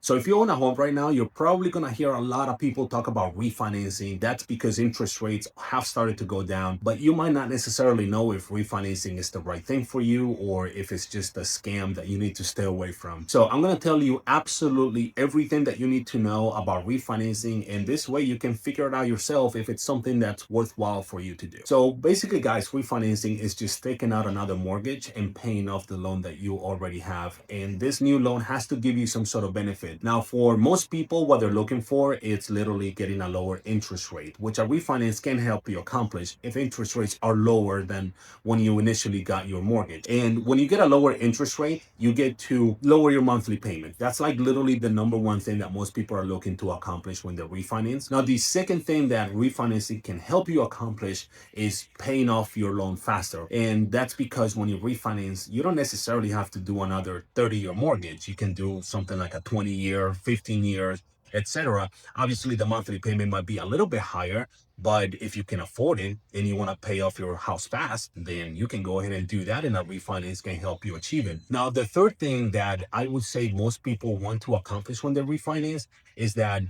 So if you own a home right now, you're probably going to hear a lot of people talk about refinancing. That's because interest rates have started to go down, but you might not necessarily know if refinancing is the right thing for you or if it's just a scam that you need to stay away from. So I'm going to tell you absolutely everything that you need to know about refinancing, and this way you can figure it out yourself if it's something that's worthwhile for you to do. So basically, guys, refinancing is just taking out another mortgage and paying off the loan that you already have. And this new loan has to give you some sort of benefit. Now, for most people, what they're looking for is literally getting a lower interest rate, which a refinance can help you accomplish if interest rates are lower than when you initially got your mortgage. And when you get a lower interest rate, you get to lower your monthly payment. That's like literally the number one thing that most people are looking to accomplish when they refinance. Now, the second thing that refinancing can help you accomplish is paying off your loan faster. And that's because when you refinance, you don't necessarily have to do another 30-year mortgage. You can do something like a 20-year, 15 years, etc. Obviously, the monthly payment might be a little bit higher, but if you can afford it and you want to pay off your house fast, then you can go ahead and do that, and a refinance can help you achieve it. Now, the third thing that I would say most people want to accomplish when they refinance is that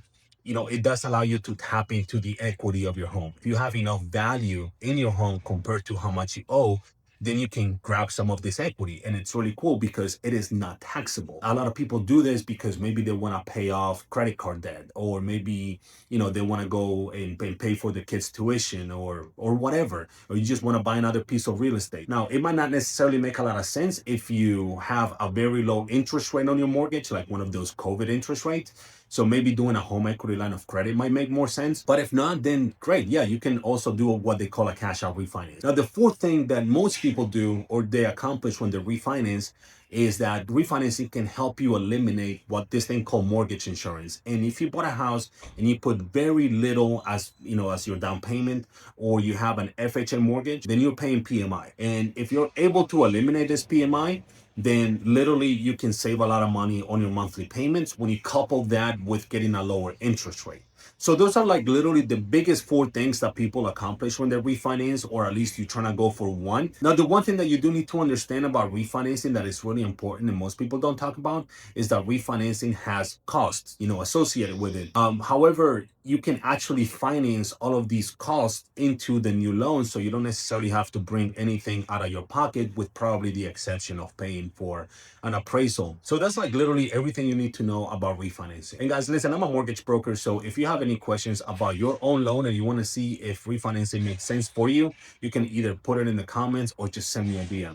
it does allow you to tap into the equity of your home. If you have enough value in your home compared to how much you owe, then you can grab some of this equity. And it's really cool because it is not taxable. A lot of people do this because maybe they want to pay off credit card debt, or maybe, they want to go and pay for the kids' tuition or whatever, or you just want to buy another piece of real estate. Now, it might not necessarily make a lot of sense if you have a very low interest rate on your mortgage, like one of those COVID interest rates. So maybe doing a home equity line of credit might make more sense. But if not, then great. Yeah, you can also do what they call a cash out refinance. Now, the fourth thing that most people do or they accomplish when they refinance is that refinancing can help you eliminate what this thing called mortgage insurance. And if you bought a house and you put very little as your down payment, or you have an FHA mortgage, then you're paying PMI. And if you're able to eliminate this PMI, then literally you can save a lot of money on your monthly payments when you couple that with getting a lower interest rate. So those are like literally the biggest four things that people accomplish when they refinance, or at least you're trying to go for one. Now, the one thing that you do need to understand about refinancing that is really important and most people don't talk about is that refinancing has costs, associated with it. However, you can actually finance all of these costs into the new loan, so you don't necessarily have to bring anything out of your pocket, with probably the exception of paying for an appraisal. So that's like literally everything you need to know about refinancing. And guys, listen, I'm a mortgage broker, so if you have any questions about your own loan and you want to see if refinancing makes sense for you, you can either put it in the comments or just send me a DM.